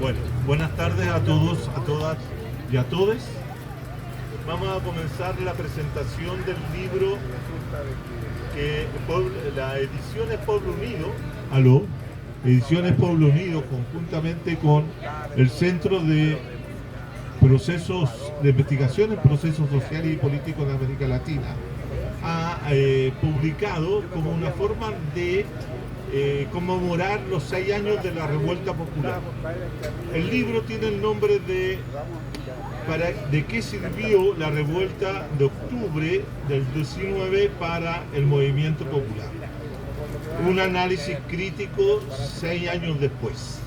Bueno, buenas tardes a todos, a todas y a todes. Vamos a comenzar la presentación del libro que la Ediciones Pueblo Unido, aló, Ediciones Pueblo Unido, conjuntamente con el Centro de Procesos de Investigación en Procesos Sociales y Políticos de América Latina, ha publicado como una forma de conmemorar los 6 años de la Revuelta Popular. El libro tiene el nombre de qué sirvió la Revuelta de Octubre del 19 para el movimiento popular. Un análisis crítico 6 años después.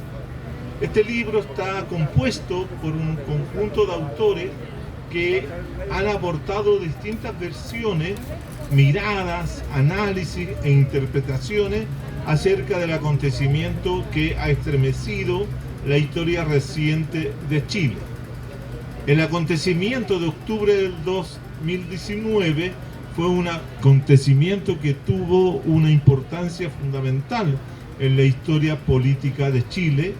Este libro está compuesto por un conjunto de autores que han aportado distintas versiones, miradas, análisis e interpretaciones acerca del acontecimiento que ha estremecido la historia reciente de Chile. El acontecimiento de octubre del 2019 fue un acontecimiento que tuvo una importancia fundamental en la historia política de Chile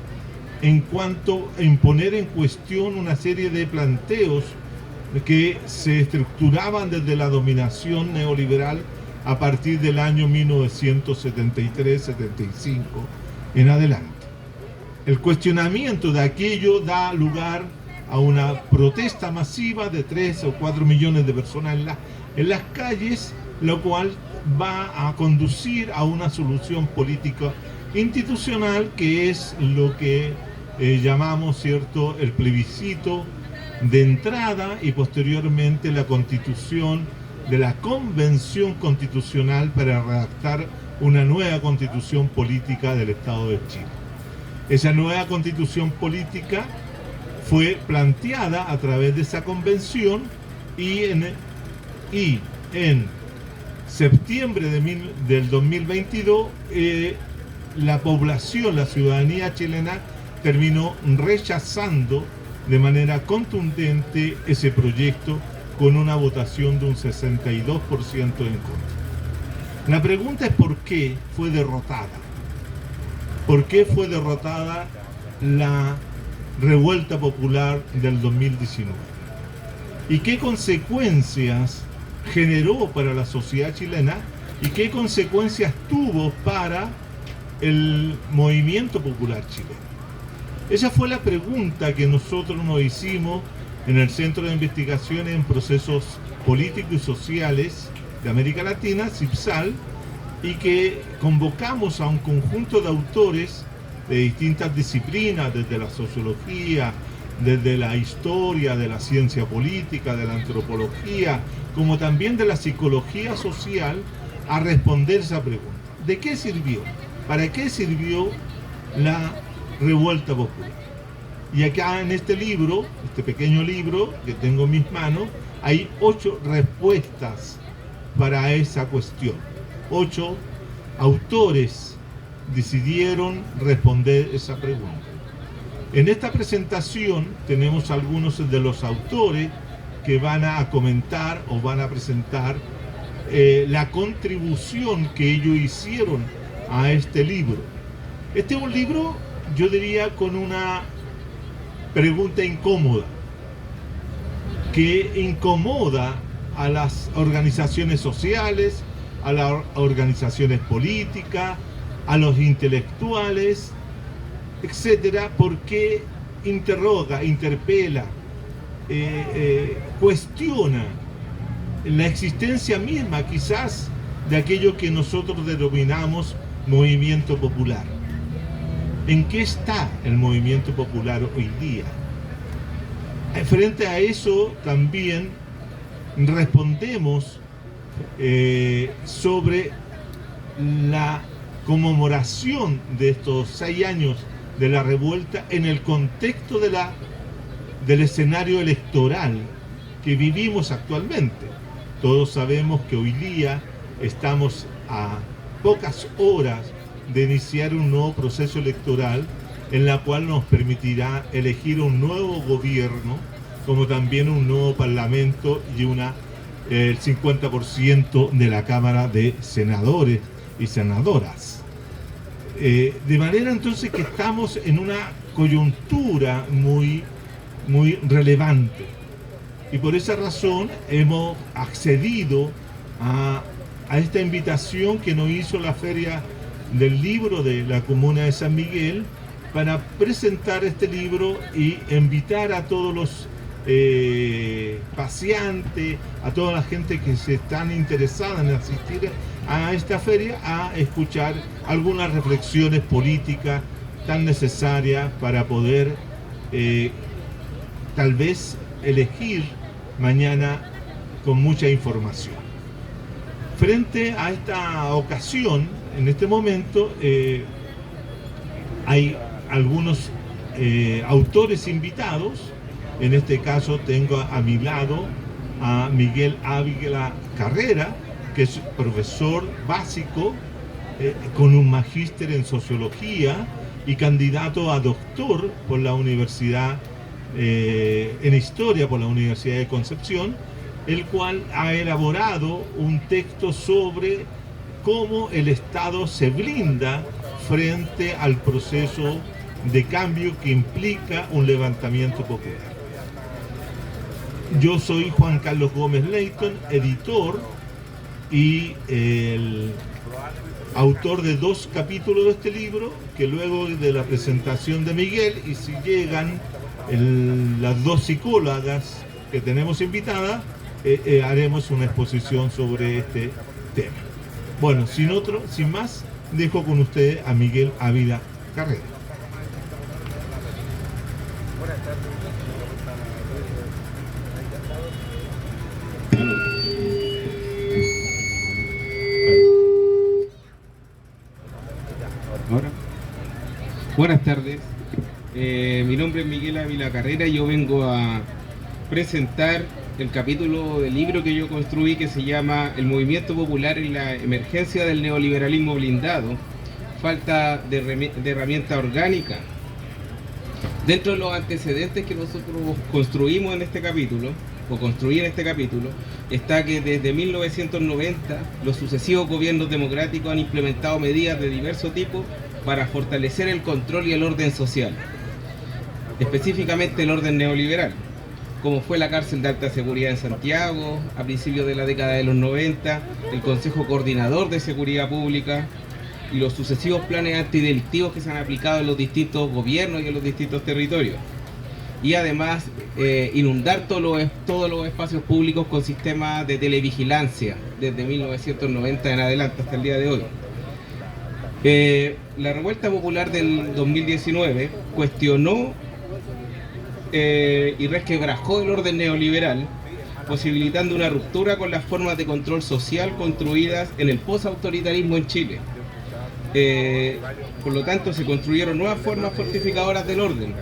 en cuanto a imponer en cuestión una serie de planteos que se estructuraban desde la dominación neoliberal a partir del año 1973-75 en adelante. El cuestionamiento de aquello da lugar a una protesta masiva de 3 o 4 millones de personas en las calles, lo cual va a conducir a una solución política institucional que es lo que llamamos, ¿cierto?, el plebiscito de entrada y posteriormente la constitución de la Convención Constitucional para redactar una nueva constitución política del Estado de Chile. Esa nueva constitución política fue planteada a través de esa convención y en septiembre del 2022 la población, la ciudadanía chilena terminó rechazando de manera contundente ese proyecto con una votación de un 62% en contra. La pregunta es ¿por qué fue derrotada? ¿Por qué fue derrotada la Revuelta Popular del 2019? ¿Y qué consecuencias generó para la sociedad chilena? ¿Y qué consecuencias tuvo para el movimiento popular chileno? Esa fue la pregunta que nosotros nos hicimos en el Centro de Investigaciones en Procesos Políticos y Sociales de América Latina, CIPSAL, y que convocamos a un conjunto de autores de distintas disciplinas, desde la sociología, desde la historia, de la ciencia política, de la antropología, como también de la psicología social, a responder esa pregunta. ¿De qué sirvió? ¿Para qué sirvió la Revuelta Popular? Y acá en este libro, este pequeño libro que tengo en mis manos, hay 8 respuestas para esa cuestión. 8 autores decidieron responder esa pregunta. En esta presentación tenemos algunos de los autores que van a comentar o van a presentar la contribución que ellos hicieron a este libro. Este es un libro, yo diría, con una pregunta incómoda, que incomoda a las organizaciones sociales, a las organizaciones políticas, a los intelectuales, etcétera, porque interroga, interpela, cuestiona la existencia misma, quizás, de aquello que nosotros denominamos movimiento popular. ¿En qué está el movimiento popular hoy día? Frente a eso también respondemos sobre la conmemoración de estos 6 años de la revuelta en el contexto del escenario electoral que vivimos actualmente. Todos sabemos que hoy día estamos a pocas horas de iniciar un nuevo proceso electoral en la cual nos permitirá elegir un nuevo gobierno, como también un nuevo parlamento y el 50% de la Cámara de Senadores y Senadoras. De manera entonces que estamos en una coyuntura muy relevante. Y por esa razón hemos accedido a esta invitación que nos hizo la Feria del Libro de la Comuna de San Miguel para presentar este libro y invitar a todos los paseantes, a toda la gente que se están interesada en asistir a esta feria, a escuchar algunas reflexiones políticas tan necesarias para poder tal vez elegir mañana con mucha información. Frente a esta ocasión, en este momento, hay algunos autores invitados. En este caso tengo a mi lado a Miguel Ávila Carrera, que es profesor básico con un magíster en sociología y candidato a doctor por la Universidad en Historia por la Universidad de Concepción, el cual ha elaborado un texto sobre cómo el Estado se blinda frente al proceso de cambio que implica un levantamiento popular. Yo soy Juan Carlos Gómez Leighton, editor y el autor de 2 capítulos de este libro, que luego de la presentación de Miguel, y si llegan las 2 psicólogas que tenemos invitadas, haremos una exposición sobre este tema. Bueno, sin más, dejo con ustedes a Miguel Ávila Carrera. Buenas tardes, mi nombre es Miguel Ávila Carrera y yo vengo a presentar el capítulo del libro que yo construí que se llama El movimiento popular en la emergencia del neoliberalismo blindado, falta de herramienta orgánica. Dentro de los antecedentes que nosotros construimos en este capítulo, o construí en este capítulo, está que desde 1990 los sucesivos gobiernos democráticos han implementado medidas de diverso tipo para fortalecer el control y el orden social, específicamente el orden neoliberal, como fue la cárcel de alta seguridad en Santiago a principios de la década de los 90, el Consejo Coordinador de Seguridad Pública y los sucesivos planes antidelictivos que se han aplicado en los distintos gobiernos y en los distintos territorios. Y además inundar todos los espacios públicos con sistemas de televigilancia desde 1990 en adelante hasta el día de hoy. La revuelta popular del 2019 cuestionó y resquebrajó el orden neoliberal, posibilitando una ruptura con las formas de control social construidas en el posautoritarismo en Chile. Por lo tanto, se construyeron nuevas formas fortificadoras del orden,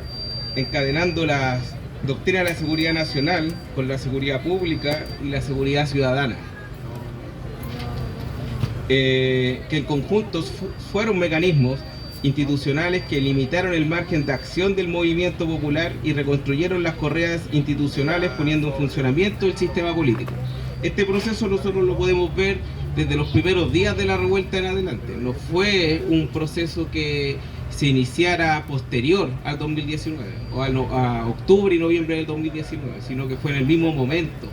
encadenando las doctrinas de la seguridad nacional con la seguridad pública y la seguridad ciudadana. Que en conjunto fueron mecanismos institucionales que limitaron el margen de acción del movimiento popular y reconstruyeron las correas institucionales poniendo en funcionamiento el sistema político. Este proceso nosotros lo podemos ver desde los primeros días de la revuelta en adelante. No fue un proceso que se iniciara posterior al 2019 o a octubre y noviembre del 2019, sino que fue en el mismo momento.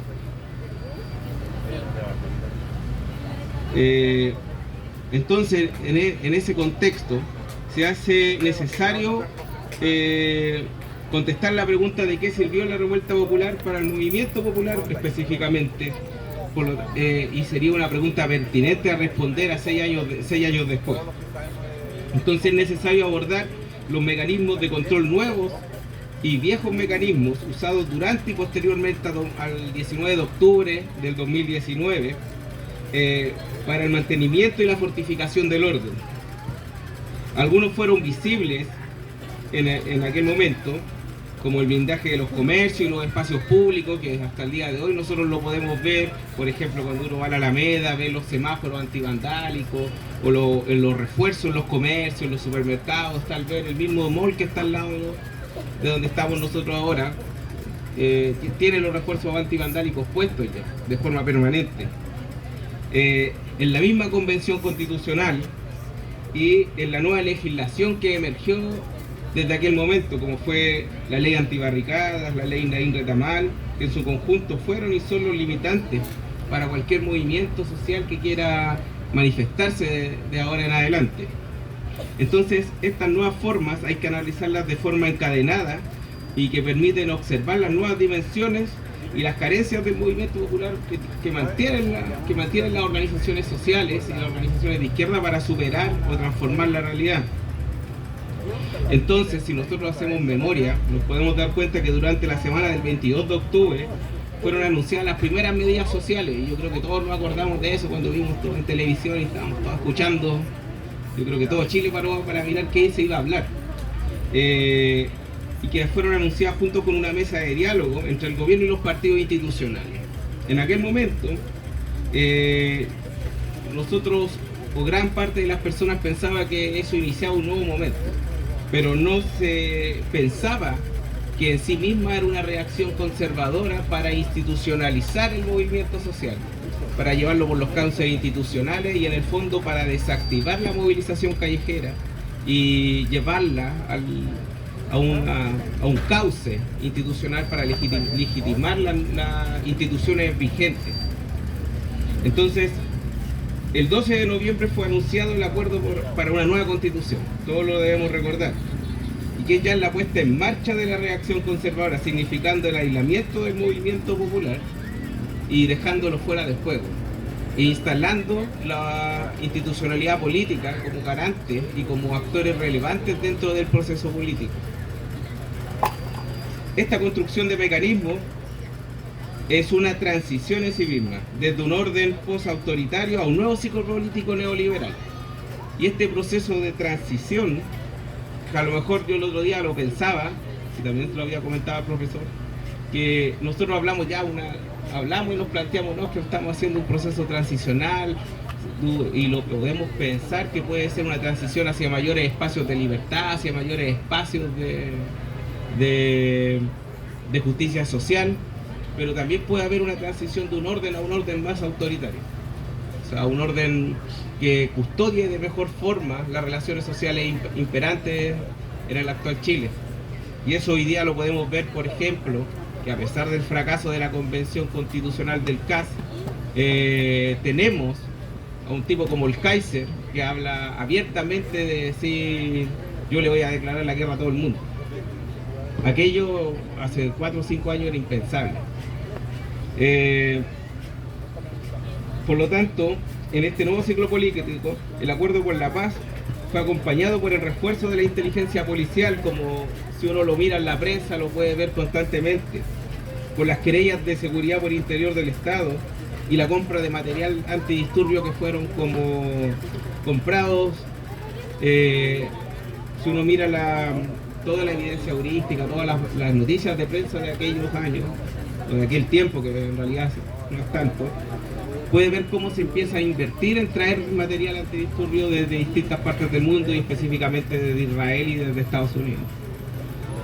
Entonces, en ese contexto, se hace necesario contestar la pregunta de qué sirvió la revuelta popular para el movimiento popular específicamente, y sería una pregunta pertinente a responder a 6 años después. Entonces es necesario abordar los mecanismos de control nuevos y viejos mecanismos usados durante y posteriormente al 19 de octubre del 2019 para el mantenimiento y la fortificación del orden. Algunos fueron visibles en aquel momento, como el blindaje de los comercios y los espacios públicos, que hasta el día de hoy nosotros lo podemos ver, por ejemplo, cuando uno va a la Alameda, ve los semáforos antivandálicos, o los refuerzos en los comercios, en los supermercados, tal vez el mismo mall que está al lado de donde estamos nosotros ahora, tiene los refuerzos antivandálicos puestos ya, de forma permanente. En la misma convención constitucional, y en la nueva legislación que emergió desde aquel momento, como fue la ley antibarricadas, la ley Naín Retamal, que en su conjunto fueron y son los limitantes para cualquier movimiento social que quiera manifestarse de ahora en adelante. Entonces, estas nuevas formas hay que analizarlas de forma encadenada y que permiten observar las nuevas dimensiones y las carencias del movimiento popular que mantienen las organizaciones sociales y las organizaciones de izquierda para superar o transformar la realidad. Entonces, si nosotros hacemos memoria, nos podemos dar cuenta que durante la semana del 22 de octubre fueron anunciadas las primeras medidas sociales, y yo creo que todos nos acordamos de eso cuando vimos todo en televisión y estábamos todos escuchando. Yo creo que todo Chile paró para mirar qué se iba a hablar. Y que fueron anunciadas junto con una mesa de diálogo entre el gobierno y los partidos institucionales. En aquel momento, nosotros, o gran parte de las personas, pensaba que eso iniciaba un nuevo momento, pero no se pensaba que en sí misma era una reacción conservadora para institucionalizar el movimiento social, para llevarlo por los cauces institucionales y en el fondo para desactivar la movilización callejera y llevarla a un cauce institucional para legitimar las instituciones vigentes. Entonces, el 12 de noviembre fue anunciado el acuerdo para una nueva constitución, todos lo debemos recordar, y que ya es la puesta en marcha de la reacción conservadora, significando el aislamiento del movimiento popular y dejándolo fuera de juego, e instalando la institucionalidad política como garante y como actores relevantes dentro del proceso político. Esta construcción de mecanismos es una transición en sí misma, desde un orden post-autoritario a un nuevo ciclo político neoliberal. Y este proceso de transición, que a lo mejor yo el otro día lo pensaba, y también se lo había comentado al profesor, que nosotros hablamos y nos planteamos, ¿no?, que estamos haciendo un proceso transicional, y lo podemos pensar que puede ser una transición hacia mayores espacios de libertad, hacia mayores espacios de justicia social, pero también puede haber una transición de un orden a un orden más autoritario, o sea, un orden que custodie de mejor forma las relaciones sociales imperantes en el actual Chile. Y eso hoy día lo podemos ver, por ejemplo, que a pesar del fracaso de la Convención Constitucional del CAS, tenemos a un tipo como el Kaiser, que habla abiertamente de decir: yo le voy a declarar la guerra a todo el mundo. Aquello hace 4 o 5 años era impensable. Por lo tanto, en este nuevo ciclo político, el acuerdo por la paz fue acompañado por el refuerzo de la inteligencia policial, como si uno lo mira en la prensa lo puede ver constantemente, con las querellas de seguridad por interior del Estado y la compra de material antidisturbio que fueron como comprados. Si uno mira toda la evidencia heurística, todas las noticias de prensa de aquellos años, o de aquel tiempo, que en realidad no es tanto, puede ver cómo se empieza a invertir en traer material antidisturbio desde distintas partes del mundo, y específicamente desde Israel y desde Estados Unidos.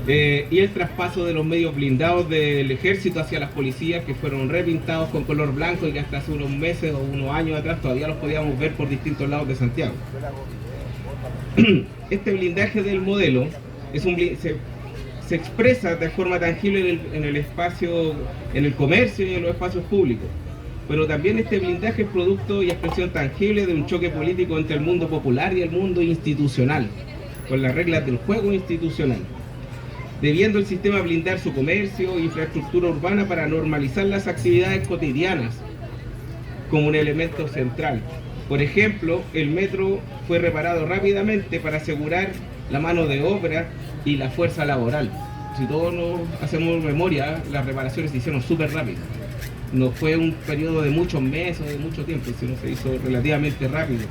Y el traspaso de los medios blindados del ejército hacia las policías, que fueron repintados con color blanco y que hasta hace unos meses o unos años atrás todavía los podíamos ver por distintos lados de Santiago. Este blindaje del modelo se expresa de forma tangible en el espacio, en el comercio y en los espacios públicos. Pero también este blindaje es producto y expresión tangible de un choque político entre el mundo popular y el mundo institucional, con las reglas del juego institucional, debiendo el sistema blindar su comercio e infraestructura urbana para normalizar las actividades cotidianas como un elemento central. Por ejemplo, el metro fue reparado rápidamente para asegurar la mano de obra y la fuerza laboral. Si todos nos hacemos memoria, las reparaciones se hicieron súper rápido. No fue un periodo de muchos meses o de mucho tiempo, sino se hizo relativamente rápido.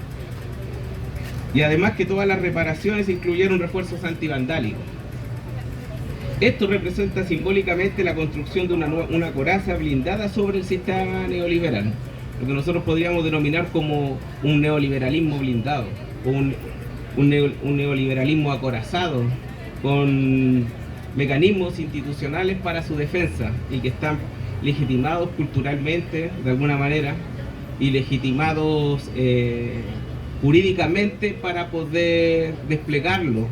Y además que todas las reparaciones incluyeron refuerzos antivandálicos. Esto representa simbólicamente la construcción de una coraza blindada sobre el sistema neoliberal, lo que nosotros podríamos denominar como un neoliberalismo blindado, o un neoliberalismo acorazado, con mecanismos institucionales para su defensa y que están legitimados culturalmente de alguna manera y legitimados jurídicamente para poder desplegarlo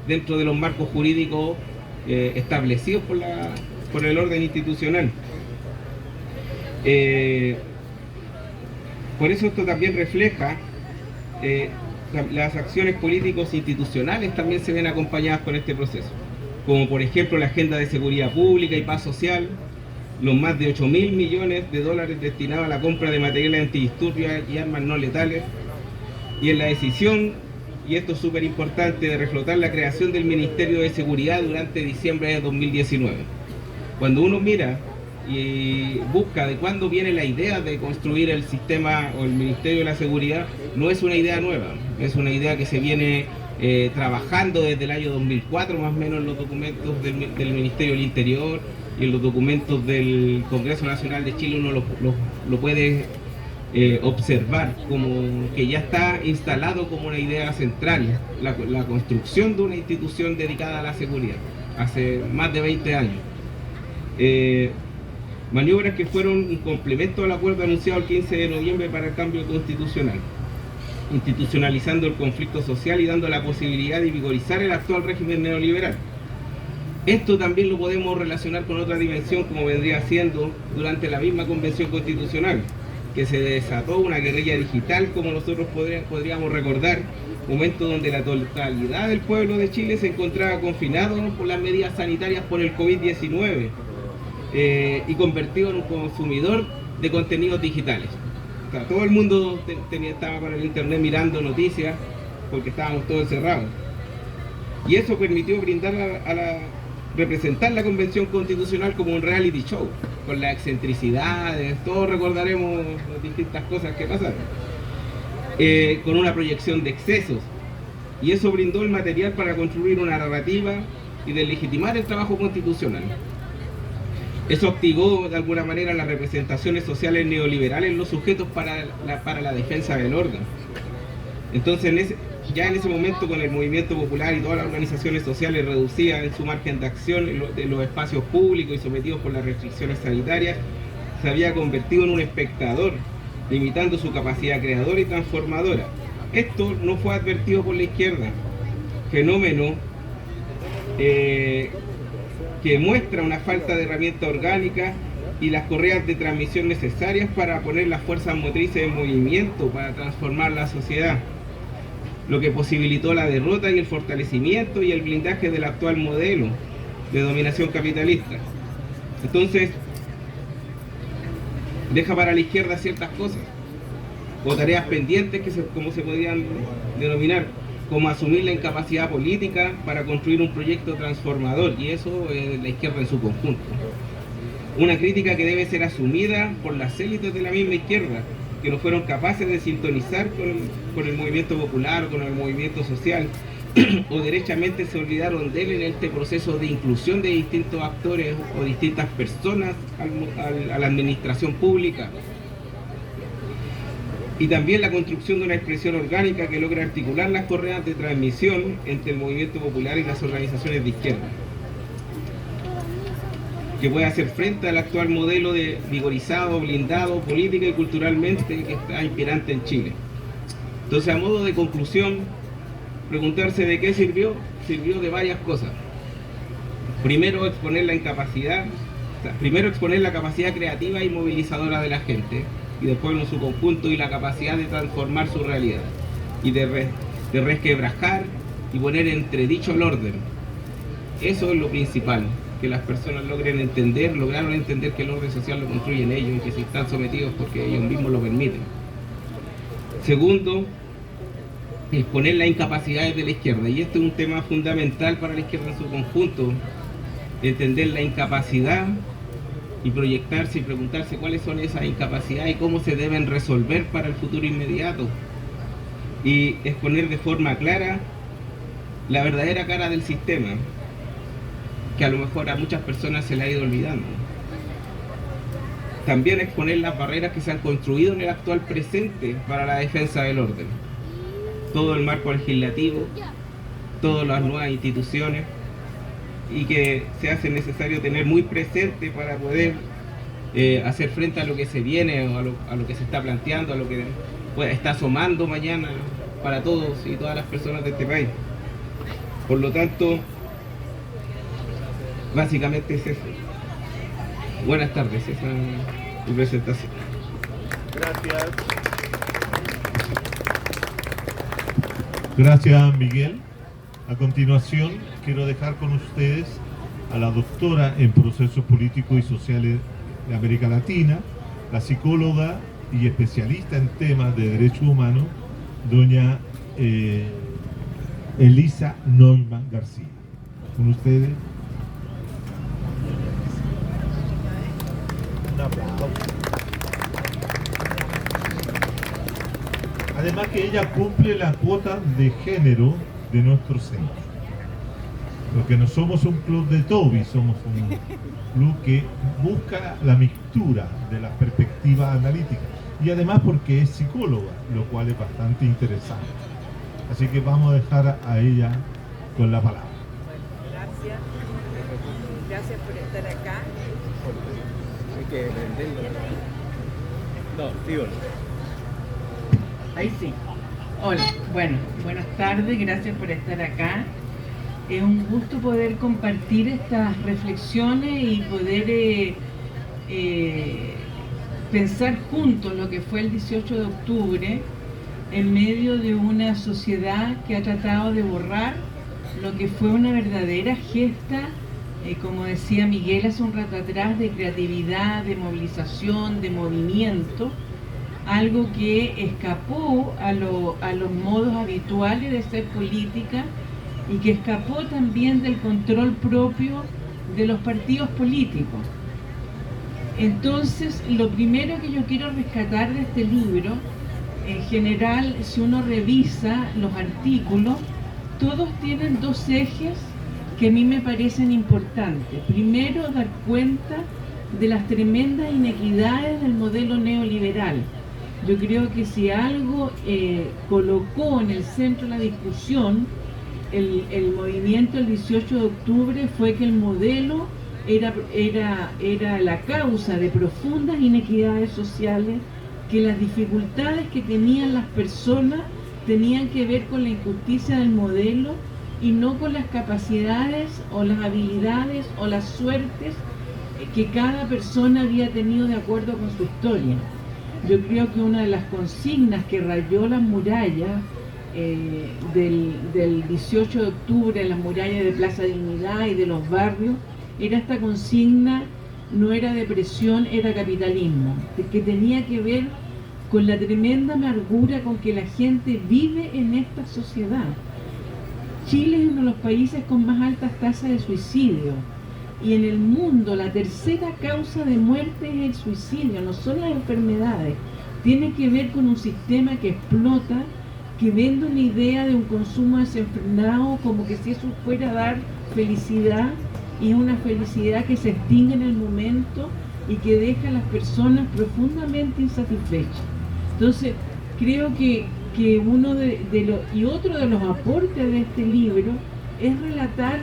dentro de los marcos jurídicos establecidos por el orden institucional. Por eso esto también refleja las acciones políticos institucionales también se ven acompañadas con este proceso, como por ejemplo la Agenda de Seguridad Pública y Paz Social, los más de 8.000 millones de dólares destinados a la compra de materiales antidisturbios y armas no letales, y en la decisión, y esto es súper importante, de reflotar la creación del Ministerio de Seguridad durante diciembre de 2019. Cuando uno mira y busca de cuándo viene la idea de construir el sistema o el Ministerio de la Seguridad, no es una idea nueva, es una idea que se viene trabajando desde el año 2004 más o menos en los documentos del Ministerio del Interior y en los documentos del Congreso Nacional de Chile. Uno lo puede observar como que ya está instalado como una idea central la construcción de una institución dedicada a la seguridad hace más de 20 años. Maniobras que fueron un complemento al acuerdo anunciado el 15 de noviembre para el cambio constitucional, institucionalizando el conflicto social y dando la posibilidad de vigorizar el actual régimen neoliberal. Esto también lo podemos relacionar con otra dimensión, como vendría siendo durante la misma convención constitucional, que se desató una guerrilla digital, como nosotros podríamos recordar, momento donde la totalidad del pueblo de Chile se encontraba confinado por las medidas sanitarias por el COVID-19 y convertido en un consumidor de contenidos digitales. O sea, todo el mundo estaba con el internet mirando noticias porque estábamos todos encerrados. Y eso permitió brindar representar la Convención Constitucional como un reality show, con las excentricidades, todos recordaremos las distintas cosas que pasaron, con una proyección de excesos, y eso brindó el material para construir una narrativa y deslegitimar el trabajo constitucional. Eso activó de alguna manera las representaciones sociales neoliberales en los sujetos para la defensa del orden. Entonces ya en ese momento, con el movimiento popular y todas las organizaciones sociales reducidas en su margen de acción en los espacios públicos y sometidos por las restricciones sanitarias, se había convertido en un espectador, limitando su capacidad creadora y transformadora. Esto no fue advertido por la izquierda, fenómeno que muestra una falta de herramienta orgánica y las correas de transmisión necesarias para poner las fuerzas motrices en movimiento para transformar la sociedad, lo que posibilitó la derrota y el fortalecimiento y el blindaje del actual modelo de dominación capitalista. Entonces, deja para la izquierda ciertas cosas, o tareas pendientes, como se podrían denominar, como asumir la incapacidad política para construir un proyecto transformador, y eso es la izquierda en su conjunto. Una crítica que debe ser asumida por las élites de la misma izquierda, que no fueron capaces de sintonizar con el movimiento popular o con el movimiento social, o derechamente se olvidaron de él en este proceso de inclusión de distintos actores o distintas personas a la administración pública. Y también la construcción de una expresión orgánica que logre articular las correas de transmisión entre el movimiento popular y las organizaciones de izquierda, que pueda hacer frente al actual modelo de vigorizado, blindado, política y culturalmente que está imperante en Chile. Entonces, a modo de conclusión, preguntarse de qué sirvió de varias cosas. Primero, exponer la capacidad creativa y movilizadora de la gente, y del pueblo en su conjunto, y la capacidad de transformar su realidad, y de resquebrajar y poner entredicho el orden. Eso es lo principal, que las personas lograron entender que el orden social lo construyen ellos y que se están sometidos porque ellos mismos lo permiten. Segundo, exponer las incapacidades de la izquierda, y este es un tema fundamental para la izquierda en su conjunto, entender la incapacidad y proyectarse y preguntarse cuáles son esas incapacidades y cómo se deben resolver para el futuro inmediato, y exponer de forma clara la verdadera cara del sistema, que a lo mejor a muchas personas se le ha ido olvidando. También exponer las barreras que se han construido en el actual presente para la defensa del orden, todo el marco legislativo, todas las nuevas instituciones, y que se hace necesario tener muy presente para poder hacer frente a lo que se viene o a lo que se está planteando, a lo que está asomando mañana para todos y todas las personas de este país. Por lo tanto, básicamente es eso. Buenas tardes, esa es mi presentación. Gracias. Gracias, Miguel. A continuación, quiero dejar con ustedes a la doctora en procesos políticos y sociales de América Latina, la psicóloga y especialista en temas de derechos humanos, doña Elisa Neumann García. Con ustedes. Además que ella cumple la cuota de género de nuestro centro. Porque no somos un club de Toby, somos un club que busca la mixtura de las perspectivas analíticas. Y además porque es psicóloga, lo cual es bastante interesante. Así que vamos a dejar a ella con la palabra. Bueno, gracias. Gracias por estar acá. Hay que venderlo. No, tío. Ahí sí. Hola, bueno, buenas tardes, gracias por estar acá. Es un gusto poder compartir estas reflexiones y poder pensar juntos lo que fue el 18 de octubre en medio de una sociedad que ha tratado de borrar lo que fue una verdadera gesta, como decía Miguel hace un rato atrás, de creatividad, de movilización, de movimiento, algo que escapó a los modos habituales de ser política y que escapó también del control propio de los partidos políticos. Entonces, lo primero que yo quiero rescatar de este libro, en general, si uno revisa los artículos, todos tienen dos ejes que a mí me parecen importantes. Primero, dar cuenta de las tremendas inequidades del modelo neoliberal. Yo creo que si algo colocó en el centro de la discusión el movimiento del 18 de octubre fue que el modelo era la causa de profundas inequidades sociales, que las dificultades que tenían las personas tenían que ver con la injusticia del modelo y no con las capacidades o las habilidades o las suertes que cada persona había tenido de acuerdo con su historia. Yo creo que una de las consignas que rayó las murallas del 18 de octubre, las murallas de Plaza Dignidad y de los barrios, era esta consigna, no era depresión, era capitalismo, que tenía que ver con la tremenda amargura con que la gente vive en esta sociedad. Chile es uno de los países con más altas tasas de suicidio, y en el mundo la tercera causa de muerte es el suicidio, no son las enfermedades. Tiene que ver con un sistema que explota, que vende una idea de un consumo desenfrenado como que si eso fuera a dar felicidad, y es una felicidad que se extingue en el momento y que deja a las personas profundamente insatisfechas. Entonces, creo que uno y otro de los aportes de este libro es relatar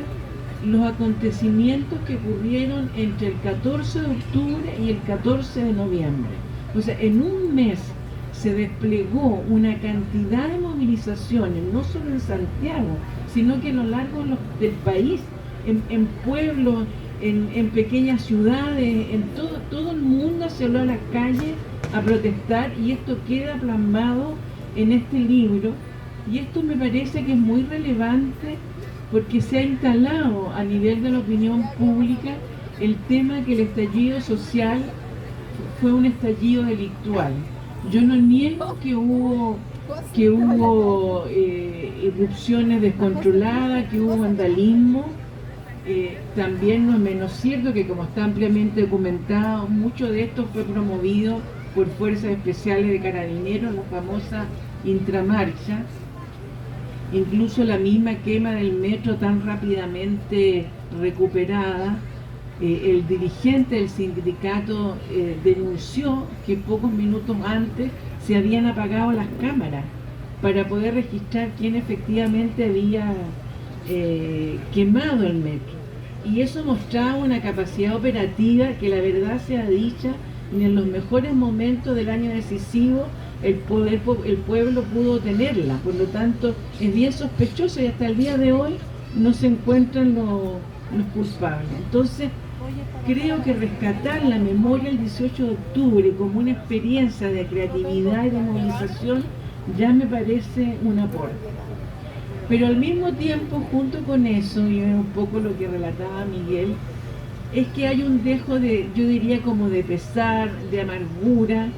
los acontecimientos que ocurrieron entre el 14 de octubre y el 14 de noviembre. O sea, en un mes se desplegó una cantidad de movilizaciones, no solo en Santiago, sino que a lo largo del país, en pueblos, en pequeñas ciudades, en todo el mundo se salió a las calles a protestar, y esto queda plasmado en este libro. Y esto me parece que es muy relevante porque se ha instalado a nivel de la opinión pública el tema que el estallido social fue un estallido delictual. Yo no niego que hubo irrupciones descontroladas, que hubo vandalismo. También no es menos cierto que, como está ampliamente documentado, mucho de esto fue promovido por fuerzas especiales de carabineros, la famosa intramarcha. Incluso la misma quema del metro tan rápidamente recuperada, el dirigente del sindicato denunció que pocos minutos antes se habían apagado las cámaras para poder registrar quién efectivamente había quemado el metro. Y eso mostraba una capacidad operativa que, la verdad sea dicha, en los mejores momentos del año decisivo el pueblo pudo tenerla. Por lo tanto, es bien sospechoso y hasta el día de hoy no se encuentran los culpables. Entonces, creo que rescatar la memoria del 18 de octubre como una experiencia de creatividad y de movilización ya me parece un aporte. Pero al mismo tiempo, junto con eso, y es un poco lo que relataba Miguel, es que hay un dejo de, yo diría como de pesar, de amargura,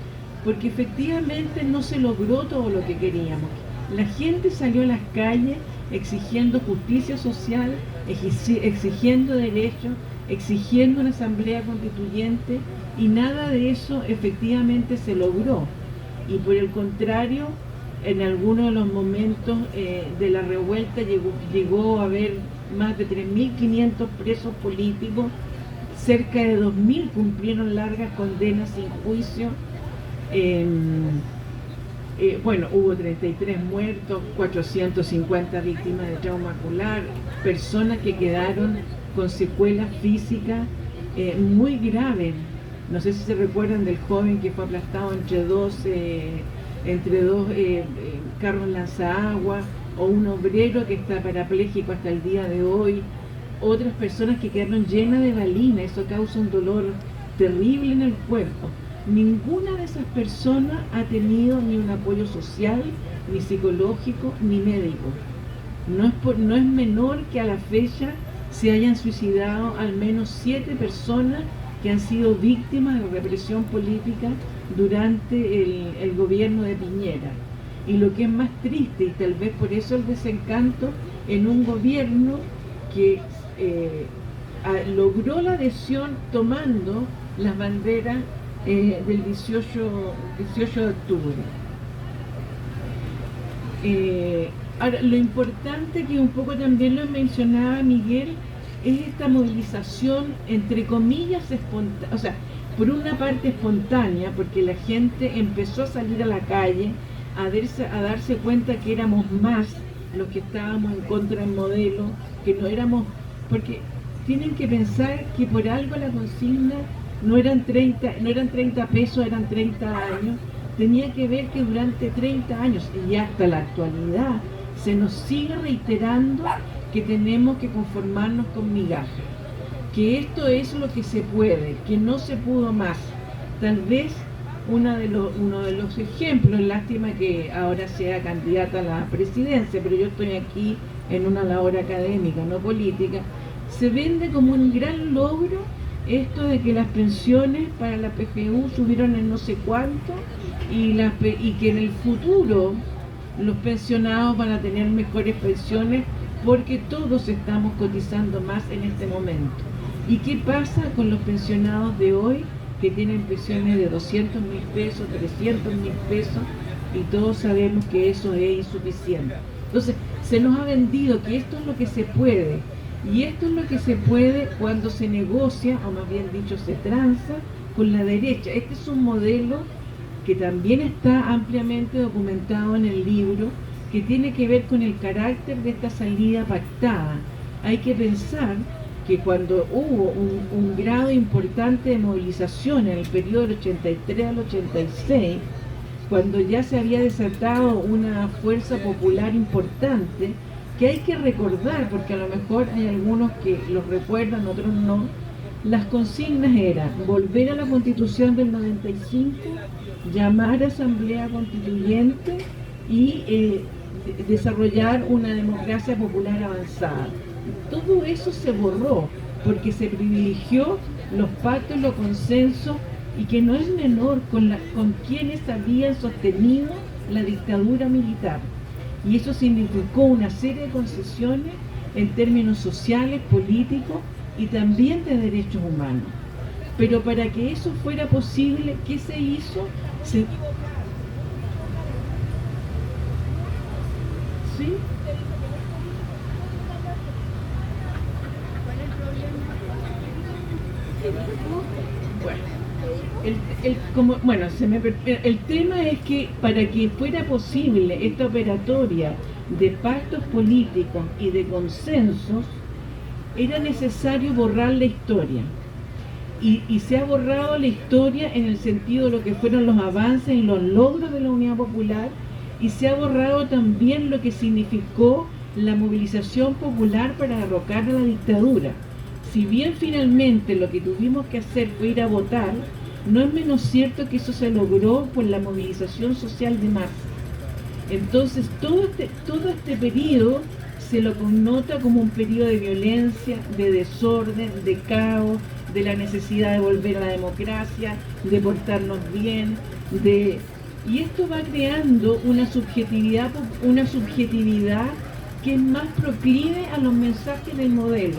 porque efectivamente no se logró todo lo que queríamos. La gente salió a las calles exigiendo justicia social, exigiendo derechos, exigiendo una asamblea constituyente, y nada de eso efectivamente se logró. Y por el contrario, en algunos de los momentos de la revuelta llegó a haber más de 3.500 presos políticos, cerca de 2.000 cumplieron largas condenas sin juicio. Bueno, hubo 33 muertos, 450 víctimas de trauma ocular, personas que quedaron con secuelas físicas muy graves. No sé si se recuerdan del joven que fue aplastado entre dos carros lanzaagua, o un obrero que está parapléjico hasta el día de hoy. Otras personas que quedaron llenas de balina, eso causa un dolor terrible en el cuerpo. Ninguna de esas personas ha tenido ni un apoyo social, ni psicológico, ni médico. No es menor que a la fecha se hayan suicidado al menos 7 personas que han sido víctimas de represión política durante el gobierno de Piñera. Y lo que es más triste, y tal vez por eso el desencanto, en un gobierno que logró la adhesión tomando las banderas del 18 de octubre. Ahora, lo importante, que un poco también lo mencionaba Miguel, es esta movilización entre comillas espontánea, o sea, por una parte espontánea, porque la gente empezó a salir a la calle a darse cuenta que éramos más los que estábamos en contra del modelo, que no éramos, porque tienen que pensar que por algo la consigna no eran 30 pesos, eran 30 años. Tenía que ver que durante 30 años y hasta la actualidad se nos sigue reiterando que tenemos que conformarnos con migajas, que esto es lo que se puede, que no se pudo más. Tal vez uno de los ejemplos, lástima que ahora sea candidata a la presidencia, pero yo estoy aquí en una labor académica, no política, se vende como un gran logro esto de que las pensiones para la PGU subieron en no sé cuánto, y que en el futuro los pensionados van a tener mejores pensiones porque todos estamos cotizando más en este momento. ¿Y qué pasa con los pensionados de hoy que tienen pensiones de 200.000 pesos, 300.000 pesos, y todos sabemos que eso es insuficiente? Entonces, se nos ha vendido que esto es lo que se puede, y esto es lo que se puede cuando se negocia, o más bien dicho, se tranza con la derecha. Este es un modelo que también está ampliamente documentado en el libro, que tiene que ver con el carácter de esta salida pactada. Hay que pensar que cuando hubo un grado importante de movilización en el periodo del 83 al 86, cuando ya se había desatado una fuerza popular importante, que hay que recordar, porque a lo mejor hay algunos que los recuerdan, otros no, las consignas eran volver a la Constitución del 95, llamar a Asamblea Constituyente y desarrollar una democracia popular avanzada. Todo eso se borró porque se privilegió los pactos, los consensos, y que no es menor con quienes habían sostenido la dictadura militar. Y eso significó una serie de concesiones en términos sociales, políticos y también de derechos humanos. Pero para que eso fuera posible, ¿qué se hizo? ¿Sí? El tema es que para que fuera posible esta operatoria de pactos políticos y de consensos, era necesario borrar la historia. y se ha borrado la historia en el sentido de lo que fueron los avances y los logros de la Unidad Popular, y se ha borrado también lo que significó la movilización popular para derrocar a la dictadura. Si bien finalmente lo que tuvimos que hacer fue ir a votar, no es menos cierto que eso se logró por la movilización social de masa. Entonces todo este periodo se lo connota como un periodo de violencia, de desorden, de caos, de la necesidad de volver a la democracia, de portarnos bien, y esto va creando una subjetividad que es más proclive a los mensajes del modelo.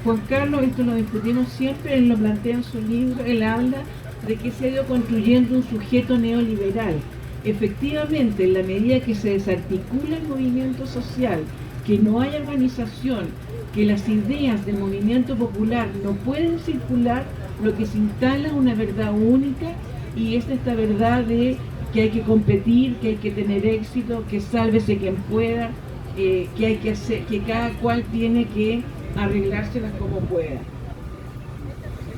Juan Carlos, esto lo discutimos siempre, él lo plantea en su libro, él habla de que se ha ido construyendo un sujeto neoliberal. Efectivamente, en la medida que se desarticula el movimiento social, que no hay organización, que las ideas del movimiento popular no pueden circular, lo que se instala es una verdad única, y es esta verdad de que hay que competir, que hay que tener éxito, que sálvese quien pueda, que hay que hacer, que cada cual tiene que arreglárselas como pueda.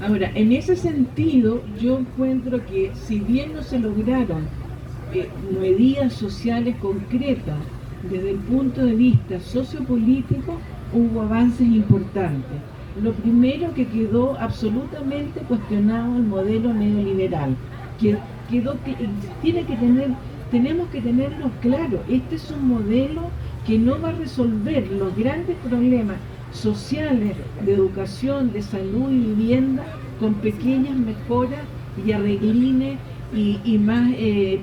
Ahora, en ese sentido, yo encuentro que si bien no se lograron medidas sociales concretas desde el punto de vista sociopolítico, hubo avances importantes. Lo primero, que quedó absolutamente cuestionado el modelo neoliberal, que tenemos que tenerlo claro. Este es un modelo que no va a resolver los grandes problemas sociales de educación, de salud y vivienda con pequeñas mejoras y arreglines y más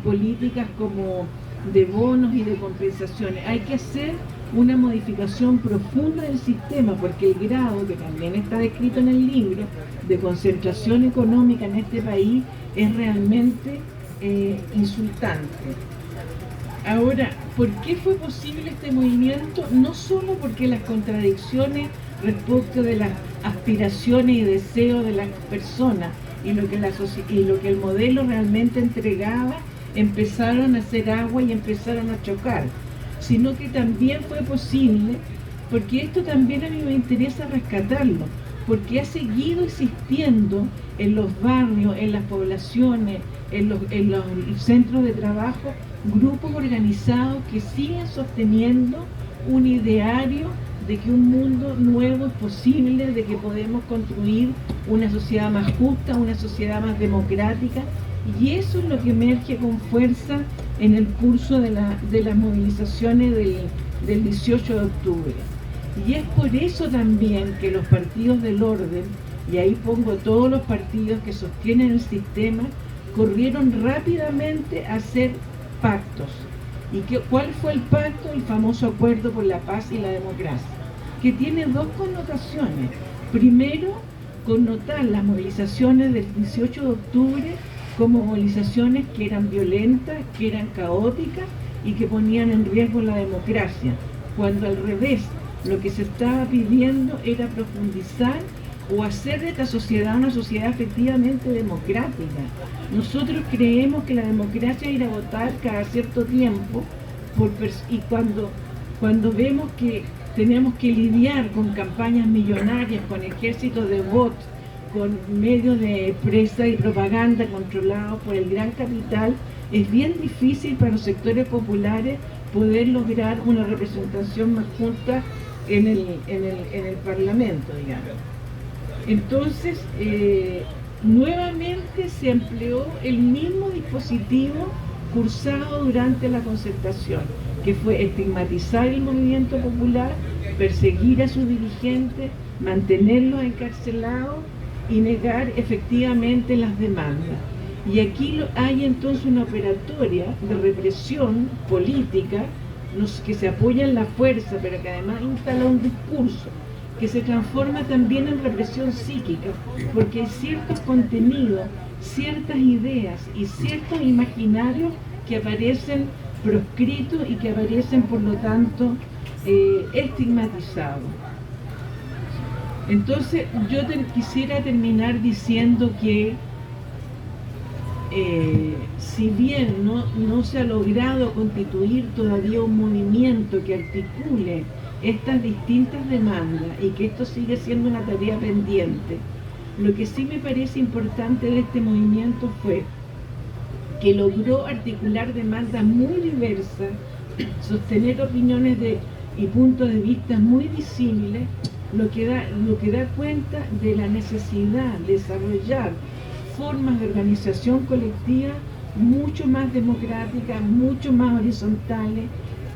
políticas como de bonos y de compensaciones. Hay que hacer una modificación profunda del sistema, porque el grado, que también está descrito en el libro, de concentración económica en este país es realmente insultante. Ahora, ¿por qué fue posible este movimiento? No solo porque las contradicciones respecto de las aspiraciones y deseos de las personas y lo que el modelo realmente entregaba empezaron a hacer agua y empezaron a chocar, sino que también fue posible porque esto también a mí me interesa rescatarlo, porque ha seguido existiendo en los barrios, en las poblaciones, en los centros de trabajo, grupos organizados que siguen sosteniendo un ideario de que un mundo nuevo es posible, de que podemos construir una sociedad más justa, una sociedad más democrática, y eso es lo que emerge con fuerza en el curso de las movilizaciones del 18 de octubre. Y es por eso también que los partidos del orden, y ahí pongo todos los partidos que sostienen el sistema, corrieron rápidamente a hacer pactos. ¿Y cuál fue el pacto? El famoso Acuerdo por la Paz y la Democracia, que tiene dos connotaciones. Primero, connotar las movilizaciones del 18 de octubre como movilizaciones que eran violentas, que eran caóticas y que ponían en riesgo la democracia, cuando al revés, lo que se estaba pidiendo era profundizar o hacer de esta sociedad una sociedad efectivamente democrática. Nosotros creemos que la democracia es ir a votar cada cierto tiempo, y cuando vemos que tenemos que lidiar con campañas millonarias, con ejércitos de bots, con medios de prensa y propaganda controlados por el gran capital, es bien difícil para los sectores populares poder lograr una representación más justa en el Parlamento, digamos. Entonces, nuevamente se empleó el mismo dispositivo cursado durante la concertación, que fue estigmatizar el movimiento popular, perseguir a sus dirigentes, mantenerlos encarcelados y negar efectivamente las demandas. Y aquí hay entonces una operatoria de represión política que se apoya en la fuerza, pero que además instala un discurso que se transforma también en represión psíquica, porque hay ciertos contenidos, ciertas ideas y ciertos imaginarios que aparecen proscritos y que aparecen, por lo tanto, estigmatizados. Entonces, yo quisiera terminar diciendo que si bien no se ha logrado constituir todavía un movimiento que articule estas distintas demandas y que esto sigue siendo una tarea pendiente, Lo que sí me parece importante de este movimiento fue que logró articular demandas muy diversas, sostener opiniones y puntos de vista muy disímiles, lo que da cuenta de la necesidad de desarrollar formas de organización colectiva mucho más democráticas, mucho más horizontales,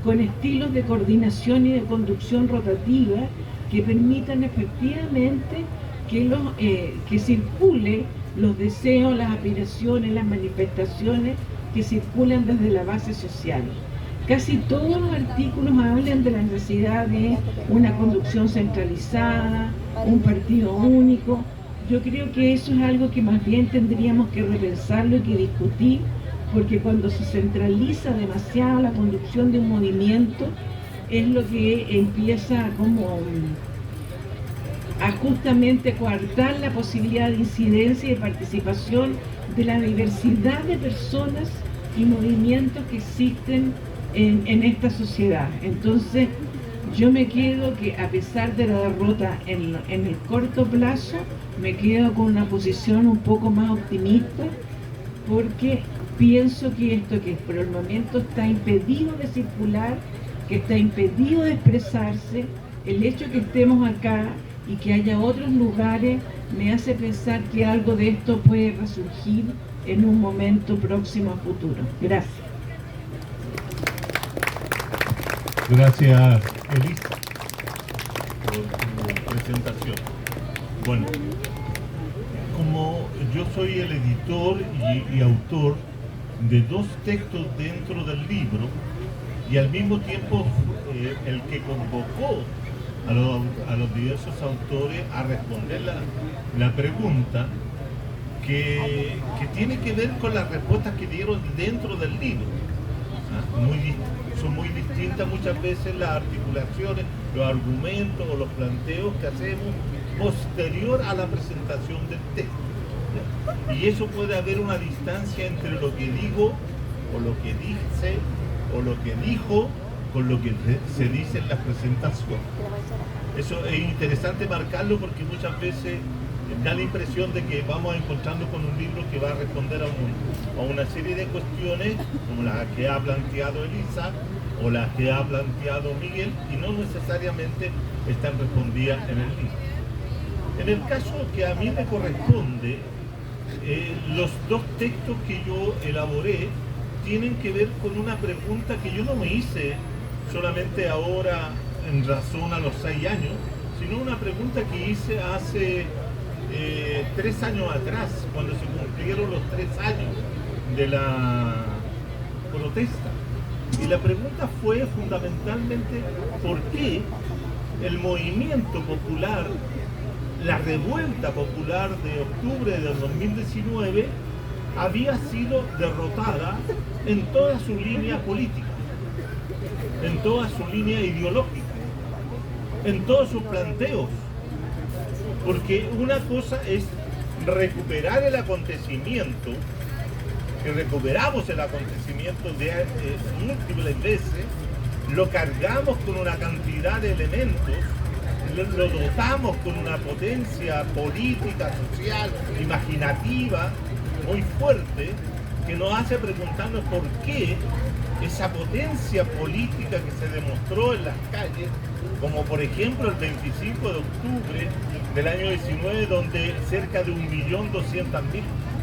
con estilos de coordinación y de conducción rotativa que permitan efectivamente que circule los deseos, las aspiraciones, las manifestaciones que circulan desde la base social. Casi todos los artículos hablan de la necesidad de una conducción centralizada, un partido único. Yo creo que eso es algo que más bien tendríamos que repensarlo y que discutir, porque cuando se centraliza demasiado la conducción de un movimiento, es lo que empieza como a justamente coartar la posibilidad de incidencia y de participación de la diversidad de personas y movimientos que existen en esta sociedad. Entonces, yo me quedo que a pesar de la derrota en el corto plazo, me quedo con una posición un poco más optimista, porque pienso que esto que por el momento está impedido de circular, que está impedido de expresarse, el hecho que estemos acá y que haya otros lugares, me hace pensar que algo de esto puede resurgir en un momento próximo a futuro. Gracias. Gracias, Elisa, por tu presentación. Bueno, como yo soy el editor y autor de 2 textos dentro del libro, y al mismo tiempo el que convocó a los diversos autores a responder la pregunta que tiene que ver con las respuestas que dieron dentro del libro. Son muy distintas muchas veces las articulaciones, los argumentos o los planteos que hacemos posterior a la presentación del texto. Y eso puede haber una distancia entre lo que digo o lo que dice o lo que dijo con lo que se dice en la presentación. Eso es interesante marcarlo, porque muchas veces da la impresión de que vamos a encontrarnos con un libro que va a responder a una serie de cuestiones como las que ha planteado Elisa o las que ha planteado Miguel, y no necesariamente están respondidas en el libro. En el caso que a mí me corresponde, los 2 textos que yo elaboré tienen que ver con una pregunta que yo no me hice solamente ahora en razón a los 6 años, sino una pregunta que hice hace 3 años atrás, cuando se cumplieron los 3 años de la protesta. Y la pregunta fue fundamentalmente por qué el movimiento popular, la revuelta popular de octubre del 2019, había sido derrotada en toda su línea política, en toda su línea ideológica, en todos sus planteos. Porque una cosa es recuperar el acontecimiento, que recuperamos el acontecimiento de múltiples veces, lo cargamos con una cantidad de elementos, lo dotamos con una potencia política, social, imaginativa muy fuerte, que nos hace preguntarnos por qué esa potencia política que se demostró en las calles, como por ejemplo el 25 de octubre del año 19, donde cerca de 1.200.000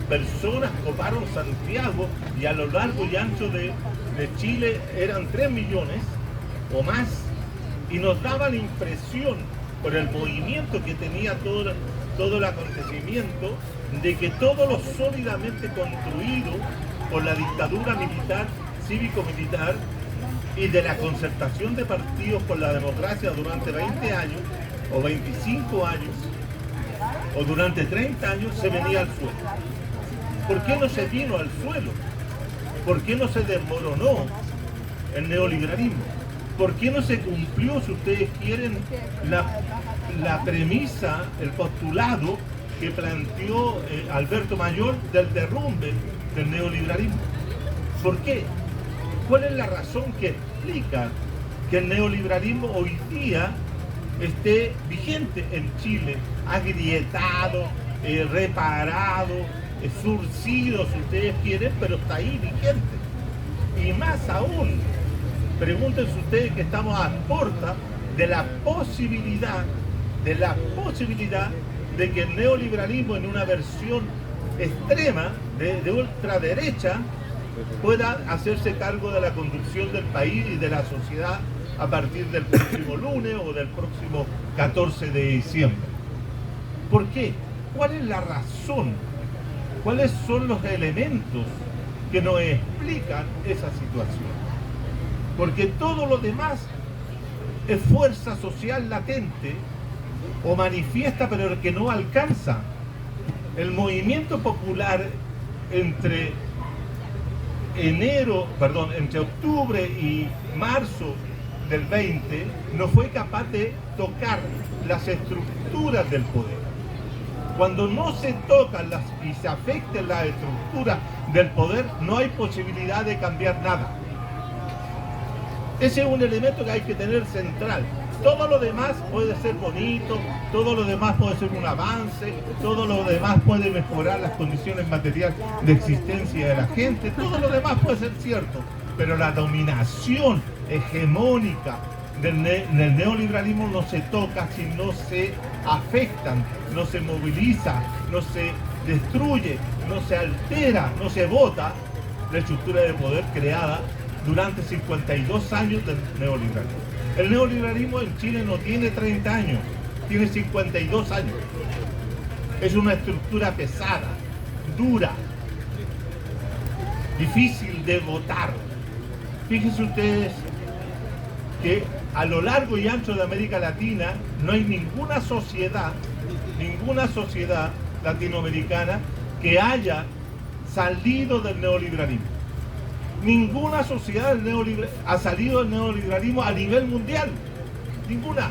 personas coparon Santiago, y a lo largo y ancho de Chile eran 3 millones o más, y nos daba la impresión, por el movimiento que tenía todo el acontecimiento, de que todo lo sólidamente construido por la dictadura militar, cívico-militar, y de la concertación de partidos por la democracia durante 20 años o 25 años o durante 30 años, se venía al suelo. ¿Por qué no se vino al suelo? ¿Por qué no se desmoronó el neoliberalismo? ¿Por qué no se cumplió, si ustedes quieren, la premisa, el postulado que planteó Alberto Mayor del derrumbe del neoliberalismo? ¿Por qué? ¿Cuál es la razón que explica que el neoliberalismo hoy día esté vigente en Chile, agrietado, reparado, surcido, si ustedes quieren, pero está ahí vigente. Y más aún, pregúntense ustedes que estamos a puerta de la posibilidad de que el neoliberalismo en una versión extrema de ultraderecha pueda hacerse cargo de la conducción del país y de la sociedad a partir del próximo lunes o del próximo 14 de diciembre. ¿Por qué? ¿Cuál es la razón? ¿Cuáles son los elementos que nos explican esa situación? Porque todo lo demás es fuerza social latente o manifiesta pero que no alcanza. El movimiento popular entre octubre y marzo del 20 no fue capaz de tocar las estructuras del poder. Cuando no se tocan y se afecten las estructuras del poder, no hay posibilidad de cambiar nada. Ese es un elemento que hay que tener central. Todo lo demás puede ser bonito, todo lo demás puede ser un avance, todo lo demás puede mejorar las condiciones materiales de existencia de la gente, todo lo demás puede ser cierto, pero la dominación hegemónica del neoliberalismo no se toca si no se afectan, no se moviliza, no se destruye, no se altera, no se vota la estructura de poder creada durante 52 años del neoliberalismo. El neoliberalismo en Chile no tiene 30 años, tiene 52 años. Es una estructura pesada, dura, difícil de votar. Fíjense ustedes que a lo largo y ancho de América Latina no hay ninguna sociedad latinoamericana que haya salido del neoliberalismo. Ninguna sociedad ha salido del neoliberalismo a nivel mundial. Ninguna.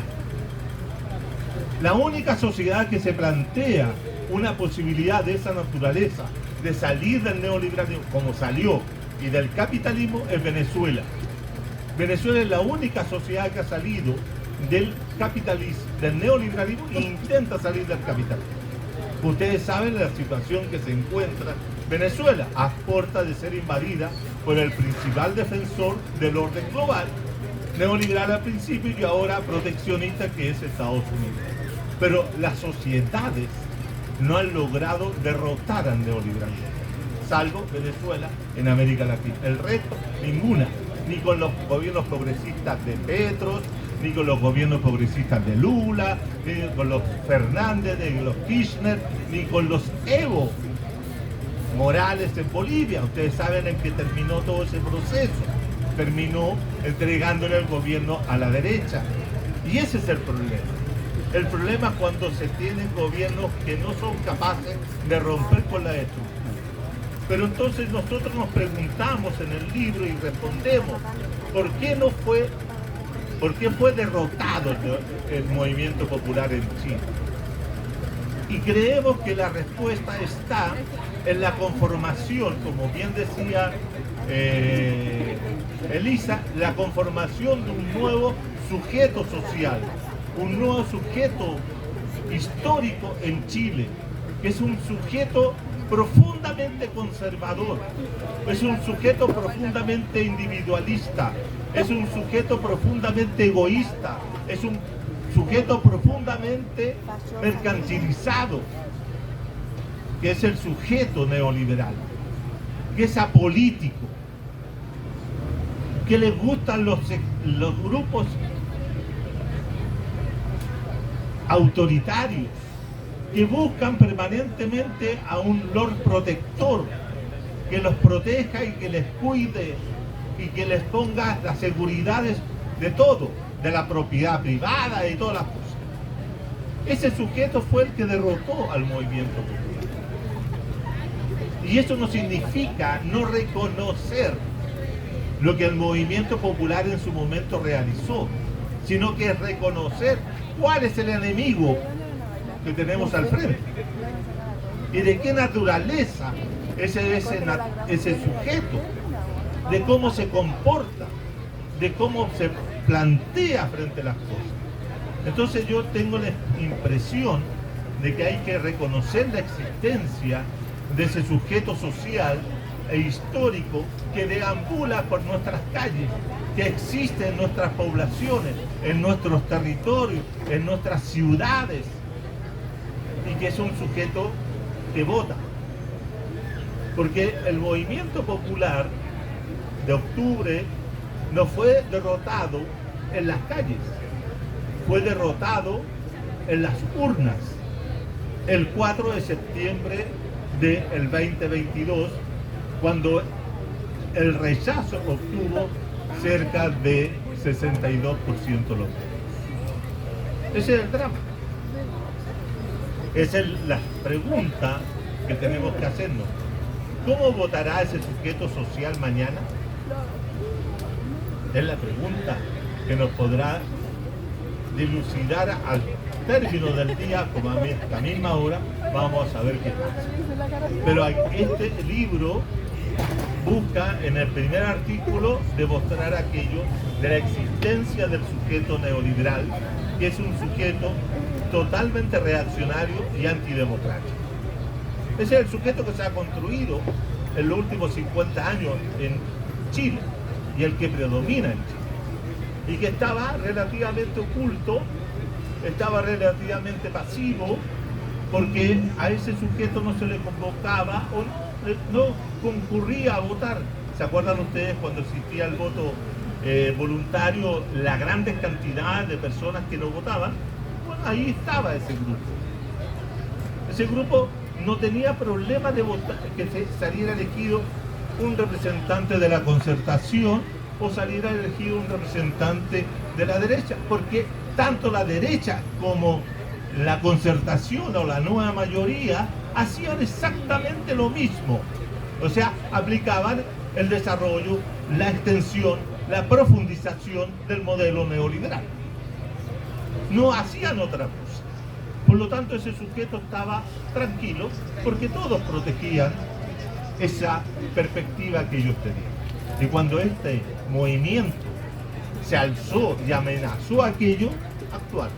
La única sociedad que se plantea una posibilidad de esa naturaleza, de salir del neoliberalismo, como salió, y del capitalismo, es Venezuela. Venezuela es la única sociedad que ha salido del capitalismo, del neoliberalismo, e intenta salir del capitalismo. Ustedes saben la situación que se encuentra Venezuela, a puerta de ser invadida por el principal defensor del orden global, neoliberal al principio y ahora proteccionista, que es Estados Unidos. Pero las sociedades no han logrado derrotar al neoliberalismo, salvo Venezuela en América Latina. El resto, ninguna, ni con los gobiernos progresistas de Petro, ni con los gobiernos progresistas de Lula, ni con los Fernández, ni con los Kirchner, ni con los Evo Morales en Bolivia. Ustedes saben en qué terminó todo ese proceso. Terminó entregándole el gobierno a la derecha. Y ese es el problema. El problema es cuando se tienen gobiernos que no son capaces de romper con la estructura. Pero entonces nosotros nos preguntamos en el libro y respondemos, ¿por qué fue derrotado el movimiento popular en Chile? Y creemos que la respuesta está en la conformación, como bien decía Elisa, la conformación de un nuevo sujeto social, un nuevo sujeto histórico en Chile, que es un sujeto profundamente conservador, es un sujeto profundamente individualista, es un sujeto profundamente egoísta, es un sujeto profundamente mercantilizado, que es el sujeto neoliberal, que es apolítico, que le gustan los grupos autoritarios, que buscan permanentemente a un Lord protector, que los proteja y que les cuide y que les ponga las seguridades de todo, de la propiedad privada y todas las cosas. Ese sujeto fue el que derrotó al movimiento popular. Y eso no significa no reconocer lo que el movimiento popular en su momento realizó, sino que es reconocer cuál es el enemigo que tenemos al frente y de qué naturaleza es ese sujeto, de cómo se comporta, de cómo se plantea frente a las cosas. Entonces yo tengo la impresión de que hay que reconocer la existencia de ese sujeto social e histórico que deambula por nuestras calles, que existe en nuestras poblaciones, en nuestros territorios, en nuestras ciudades, y que es un sujeto que vota. Porque el movimiento popular de octubre no fue derrotado en las calles, fue derrotado en las urnas el 4 de septiembre del 2022, cuando el rechazo obtuvo cerca de 62% los votos. Ese es el drama. Esa es la pregunta que tenemos que hacernos. ¿Cómo votará ese sujeto social mañana? Es la pregunta que nos podrá dilucidar al término del día, como a la misma hora, vamos a saber qué pasa. Pero este libro busca en el primer artículo demostrar aquello de la existencia del sujeto neoliberal, que es un sujeto totalmente reaccionario y antidemocrático. Ese es el sujeto que se ha construido en los últimos 50 años en Chile y el que predomina en Chile, y que estaba relativamente oculto, estaba relativamente pasivo, porque a ese sujeto no se le convocaba o no concurría a votar. ¿Se acuerdan ustedes cuando existía el voto voluntario, la grandes cantidad de personas que no votaban? Bueno, ahí estaba ese grupo. Ese grupo no tenía problema de votar, que saliera elegido un representante de la Concertación o saliera elegido un representante de la derecha, porque tanto la derecha como la Concertación o la nueva mayoría hacían exactamente lo mismo. O sea, aplicaban el desarrollo, la extensión, la profundización del modelo neoliberal. No hacían otra cosa. Por lo tanto, ese sujeto estaba tranquilo porque todos protegían esa perspectiva que ellos tenían. Y cuando este movimiento se alzó y amenazó aquello, actuaron.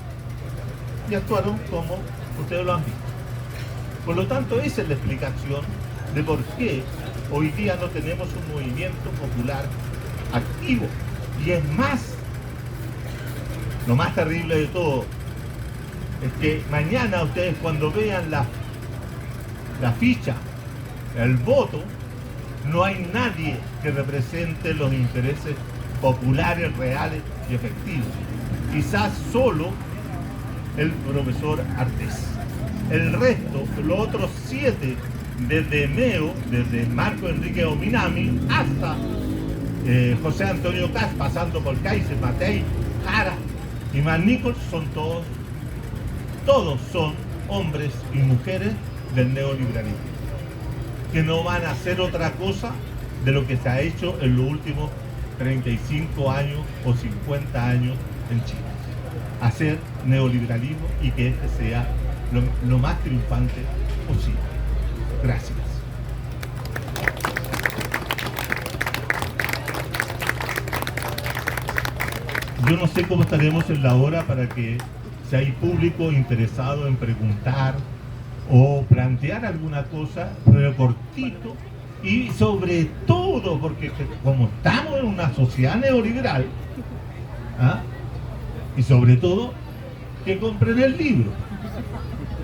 Y actuaron como ustedes lo han visto. Por lo tanto, esa es la explicación de por qué hoy día no tenemos un movimiento popular activo. Y es más, lo más terrible de todo, es que mañana ustedes cuando vean la ficha, el voto, no hay nadie que represente los intereses populares, reales y efectivos. Quizás solo el profesor Artés. El resto, los otros 7, desde Meo, desde Marco Enrique Ominami, hasta José Antonio Kast, pasando por Kaiser, Matei, Jara y Nichols, son todos son hombres y mujeres del neoliberalismo, que no van a hacer otra cosa de lo que se ha hecho en los últimos 35 años o 50 años en Chile. Hacer neoliberalismo y que este sea lo más triunfante posible. Gracias. Yo no sé cómo estaremos en la hora para que si hay público interesado en preguntar o plantear alguna cosa, pero cortito, y sobre todo porque como estamos en una sociedad neoliberal, y sobre todo que compren el libro,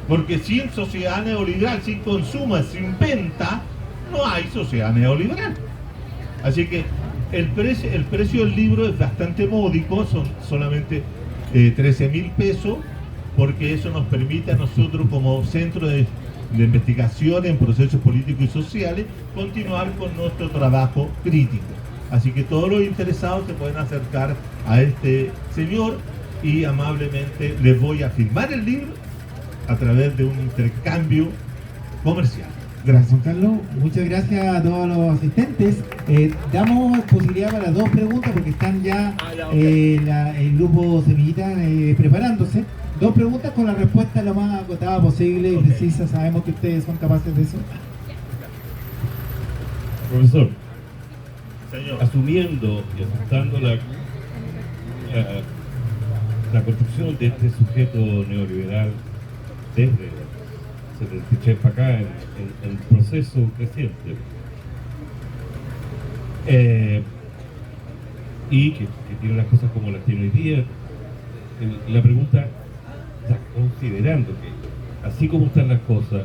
porque sin sociedad neoliberal, sin consumo, sin venta, no hay sociedad neoliberal. Así que el precio del libro es bastante módico, son solamente 13.000 pesos, porque eso nos permite a nosotros como centro de investigación en procesos políticos y sociales continuar con nuestro trabajo crítico. Así que todos los interesados se pueden acercar a este señor y amablemente les voy a firmar el libro a través de un intercambio comercial. Gracias. Juan Carlos, muchas gracias a todos los asistentes. Damos posibilidad para 2 preguntas porque están ya el grupo Semillita preparándose. 2 preguntas con la respuesta lo más acotada posible y precisa. Sabemos que ustedes son capaces de eso. Profesor, Señor. asumiendo y aceptando la construcción de este sujeto neoliberal desde 73 para acá en proceso creciente. Y que tiene las cosas como las tiene hoy día. La pregunta, o sea, considerando que así como están las cosas,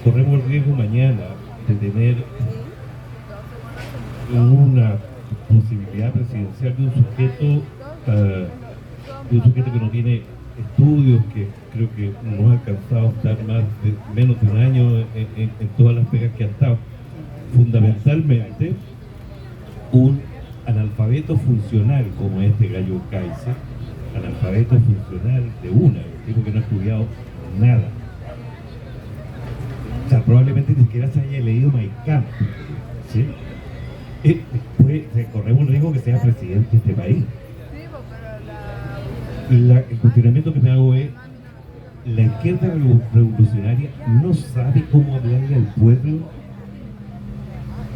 corremos el riesgo mañana de tener una posibilidad presidencial de un sujeto que no tiene estudios, que creo que no ha alcanzado a estar menos de un año en todas las pegas que ha estado. Fundamentalmente, un analfabeto funcional como este Gallo Kaiser, analfabeto funcional de un tipo que no ha estudiado nada. O sea, probablemente ni siquiera se haya leído Mein Kampf, ¿sí? Después corremos el riesgo que sea presidente de este país. El cuestionamiento que me hago es: la izquierda revolucionaria no sabe cómo hablarle al pueblo.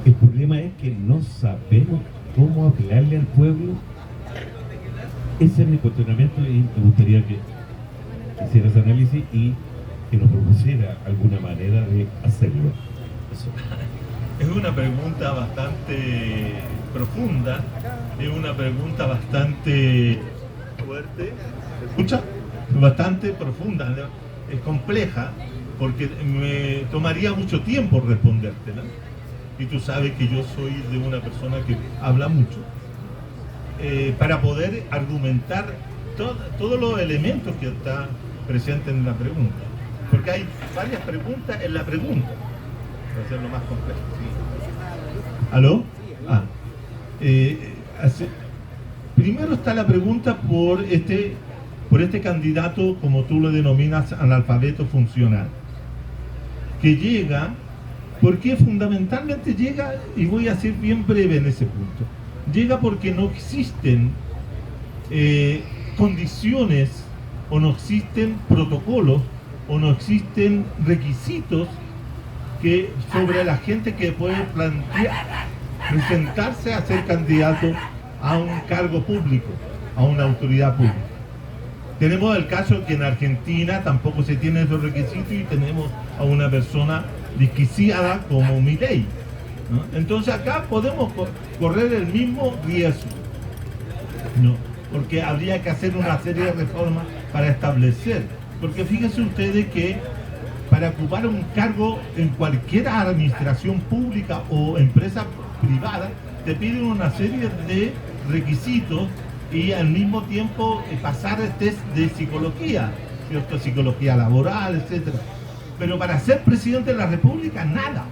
El problema es que no sabemos cómo hablarle al pueblo. Ese es mi cuestionamiento y me gustaría que hiciera ese análisis y que nos propusiera alguna manera de hacerlo. Eso. Es una pregunta bastante profunda, es una pregunta bastante fuerte, ¿se escucha? Bastante profunda, ¿no? Es compleja, porque me tomaría mucho tiempo respondértela. Y tú sabes que yo soy de una persona que habla mucho, para poder argumentar todos los elementos que están presentes en la pregunta. Porque hay varias preguntas en la pregunta, para hacerlo más complejo. ¿Sí? ¿Aló? Primero está la pregunta por este candidato, como tú lo denominas, analfabeto funcional, que llega, porque fundamentalmente llega, y voy a ser bien breve en ese punto, llega porque no existen condiciones, o no existen protocolos, o no existen requisitos que sobre la gente que puede presentarse a ser candidato a un cargo público, a una autoridad pública. Tenemos el caso que en Argentina tampoco se tienen esos requisitos y tenemos a una persona desquiciada como Milei, ¿no? Entonces acá podemos correr el mismo riesgo, ¿no? Porque habría que hacer una serie de reformas para establecer, porque fíjense ustedes que para ocupar un cargo en cualquier administración pública o empresa privada te piden una serie de requisitos y al mismo tiempo pasar el test de psicología, ¿cierto? Psicología laboral, etcétera. Pero para ser presidente de la República, nada.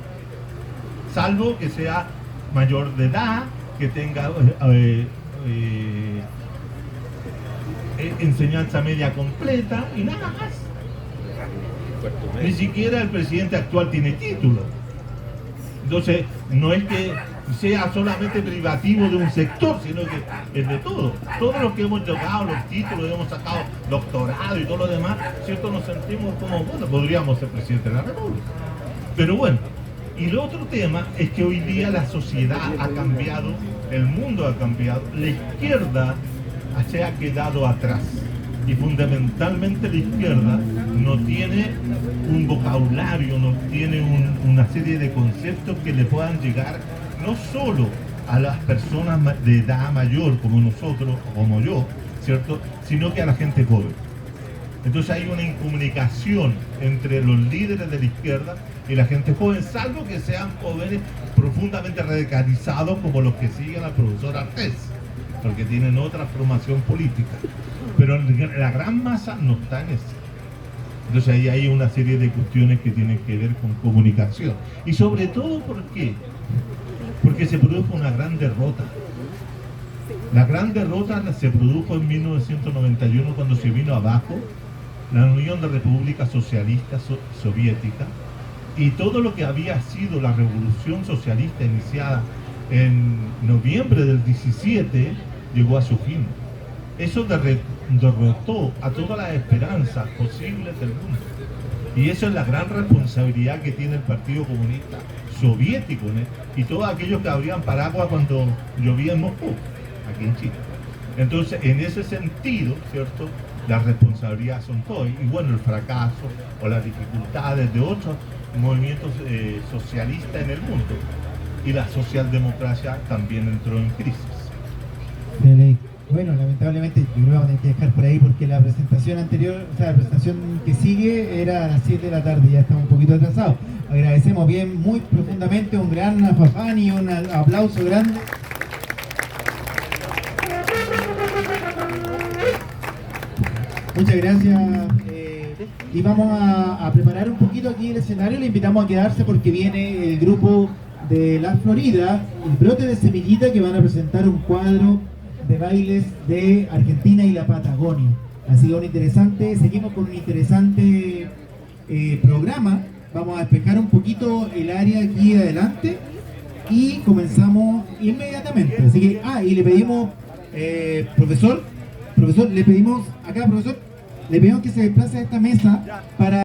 Salvo que sea mayor de edad, que tenga enseñanza media completa y nada más. Ni siquiera el presidente actual tiene título. Entonces, no es que sea solamente privativo de un sector, sino que es de todo. Todos los que hemos llegado los títulos, hemos sacado doctorado y todo lo demás, ¿cierto? Nos sentimos como, bueno, podríamos ser presidente de la República. Pero bueno, y el otro tema es que hoy día la sociedad ha cambiado, el mundo ha cambiado, la izquierda se ha quedado atrás. Y fundamentalmente la izquierda no tiene un vocabulario, no tiene una serie de conceptos que le puedan llegar no solo a las personas de edad mayor como nosotros o como yo, ¿cierto? Sino que a la gente joven. Entonces hay una incomunicación entre los líderes de la izquierda y la gente joven, salvo que sean jóvenes profundamente radicalizados como los que siguen al profesor Artés, porque tienen otra formación política. Pero la gran masa no está en eso. Entonces ahí hay una serie de cuestiones que tienen que ver con comunicación. Y sobre todo, ¿por qué? Porque se produjo una gran derrota. La gran derrota se produjo en 1991 cuando se vino abajo la Unión de Repúblicas Socialistas Soviéticas y todo lo que había sido la revolución socialista iniciada en noviembre del 17 llegó a su fin. Eso derrotó a todas las esperanzas posibles del mundo. Y eso es la gran responsabilidad que tiene el Partido Comunista Soviético, ¿no? Y todos aquellos que abrían paraguas cuando llovía en Moscú, aquí en Chile. Entonces, en ese sentido, ¿cierto? la responsabilidad son todos. Y bueno, el fracaso o las dificultades de otros movimientos socialistas en el mundo. Y la socialdemocracia también entró en crisis. Bueno, lamentablemente yo creo que vamos a tener que dejar por ahí porque la presentación anterior, o sea, la presentación que sigue era a las 7 de la tarde, ya estamos un poquito atrasados. Agradecemos bien, muy profundamente, un gran afafán y un aplauso grande. Muchas gracias. Y vamos a preparar un poquito aquí el escenario. Le invitamos a quedarse porque viene el grupo de La Florida, el Brote de Semillita, que van a presentar un cuadro de bailes de Argentina y la Patagonia. Así que un interesante, seguimos con un interesante programa. Vamos a despejar un poquito el área aquí adelante y comenzamos inmediatamente. Así que, y le pedimos, profesor, le pedimos, acá profesor, le pedimos que se desplace a esta mesa para